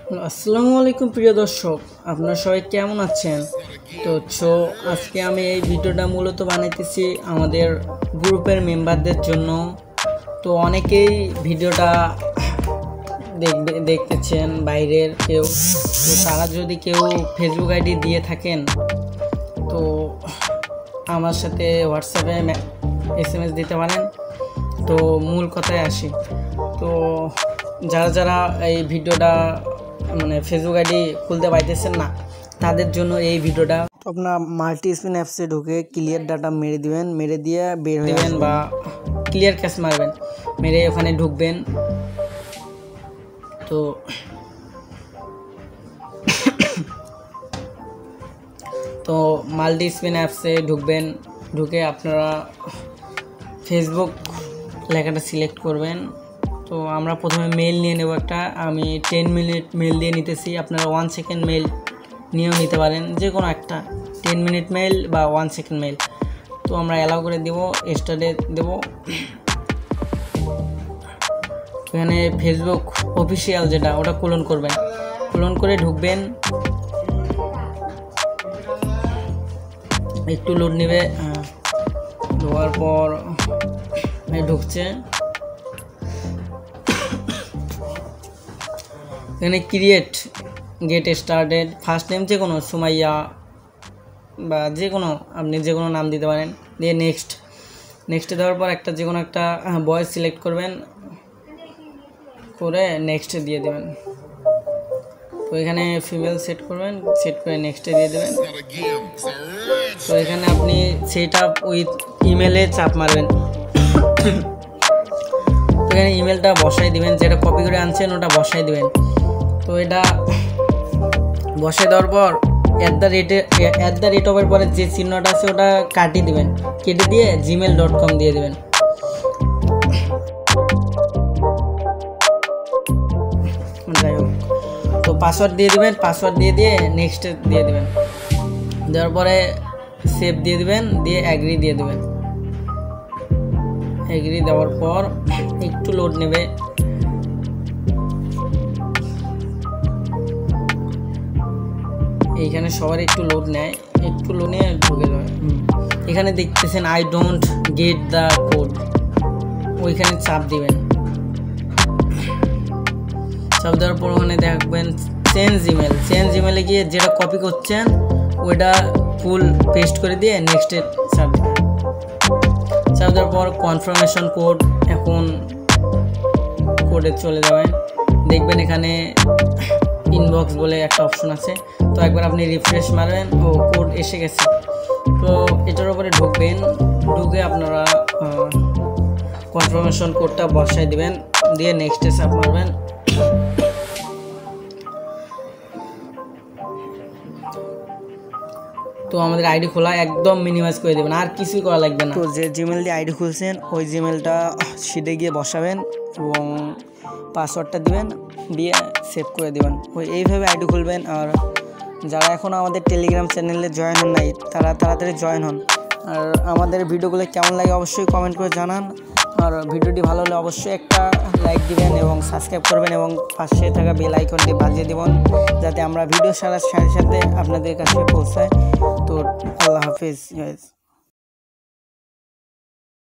আসসালামু আলাইকুম প্রিয় দর্শক, আপনারা সবাই কেমন আছেন? তো আজকে আমি এই ভিডিওটা মূলত বানাইতেছি আমাদের গ্রুপের মেম্বারদের জন্য। তো অনেকেই ভিডিওটা দেখতেছেন বাইরের কেউ, তো তারা যদি কেউ ফেসবুক আইডি দিয়ে থাকেন তো আমার সাথে হোয়াটসঅ্যাপে SMS দিতে পারেন। তো মূল কথায় আসি, তো যারা এই ভিডিওটা মানে ফেসবুক আইডি খুলতে পাইতেছেন না তাদের জন্য এই ভিডিওটা। আপনার মাল্টি স্পিন অ্যাপসে ঢুকে ক্লিয়ার ডাটা মেরে দিবেন, মেরে দিয়ে বের হয়ে যাবেন বা ক্লিয়ার ক্যাশ মারবেন, মেরে ওখানে ঢুকবেন। তো মাল্টি স্পিন অ্যাপসে ঢুকবেন, ঢুকে আপনারা ফেসবুক লেখাটা সিলেক্ট করবেন। তো আমরা প্রথমে মেল নিয়ে নেব একটা, আমি 10 মিনিট মেল দিয়ে নিতেছি, আপনারা 1 সেকেন্ড মেল নিয়েও নিতে পারেন, যে কোনো একটা 10 মিনিট মেল বা 1 সেকেন্ড মেল। তো আমরা অ্যালাউ করে দেব, স্টার্টে দেব। এখানে ফেসবুক অফিসিয়াল যেটা ওটা ক্লোন করবেন, ক্লোন করে ঢুকবেন। একটু লোড নেবে, ঢোকার পর ঢুকছে। এখানে create get started, first name যে কোনো সুমাইয়া বা যে কোনো আপনি যে কোনো নাম দিতে পারেন, দিয়ে নেক্সটে দেওয়ার পর একটা যে কোনো একটা বয়েস সিলেক্ট করবেন, করে নেক্সটে দিয়ে দেবেন। তো এখানে ফিমেল সেট করবেন, সেট করে নেক্সটে দিয়ে দেবেন। তো এখানে আপনি সেট আপ উইথ ইমেলে চাপ মারবেন। তো এখানে ইমেলটা বসাই দিবেন, যেটা কপি করে আনছেন ওটা বসাই দিবেন। তো এটা বসাই দেওয়ার পর অ্যাট দ্য রেট অফের পরে যে চিহ্নটা আছে ওটা কাটিয়ে দিবেন, কেটে দিয়ে gmail.com দিয়ে দেবেন। যাই হোক, তো পাসওয়ার্ড দিয়ে দেবেন, পাসওয়ার্ড দিয়ে নেক্সট দিয়ে দেবেন, দেওয়ার পরে সেভ দিয়ে দেবেন, দিয়ে অ্যাগ্রি দিয়ে দেবেন। অ্যাগ্রি দেওয়ার পর একটু লোড নেবে। এইখানে সবার একটু লোড নেয়, একটু লোড নিয়ে ঢুকে যাবে। এখানে দেখতেছেন I don't get the code, ওইখানে চাপ দিবেন। চাপ দেওয়ার পর ওখানে দেখবেন চেঞ্জ ইমেলে গিয়ে যেটা কপি করছেন ওইটা ফুল পেস্ট করে দিয়ে নেক্সটে চাপ দেবেন। চাপ দেওয়ার পর কনফার্মেশন কোড, এখন কোডে চলে যাবেন। দেখবেন এখানে ইনবক্স বলে একটা অপশন আছে, তো একবার আপনি রিফ্রেশ মারবেন, ও কোড এসে গেছে। তো এটার উপরে ঢুকবেন, ঢুকে আপনারা কনফার্মেশন কোডটা বসাই দিবেন, দিয়ে নেক্সটে চাপ মারবেন। তো আমাদের আইডি খোলা একদম মিনিমাইজ করে দেবেন, আর কিছুই করা লাগবে না। তো যে জিমেল দিয়ে আইডি খুলছেন ওই জিমেলটা শিটে গিয়ে বসাবেন এবং পাসওয়ার্ডটা দিবেন, দিয়ে সেভ করে দেবেন। এইভাবে আইডি খুলবেন। আর যারা এখনও আমাদের টেলিগ্রাম চ্যানেলে জয়েন হন নাই তারা তাড়াতাড়ি জয়েন হন। আর আমাদের ভিডিওগুলো কেমন লাগে অবশ্যই কমেন্ট করে জানান। আর ভিডিওটি ভালো হলে অবশ্যই একটা লাইক দিবেন এবং সাবস্ক্রাইব করবেন এবং পাশে থাকা বেল আইকনটি বাজিয়ে দেবেন, যাতে আমরা ভিডিও ছাড়ার সাথে সাথে আপনাদের কাছে পৌঁছায়। তো আল্লাহ হাফিজ।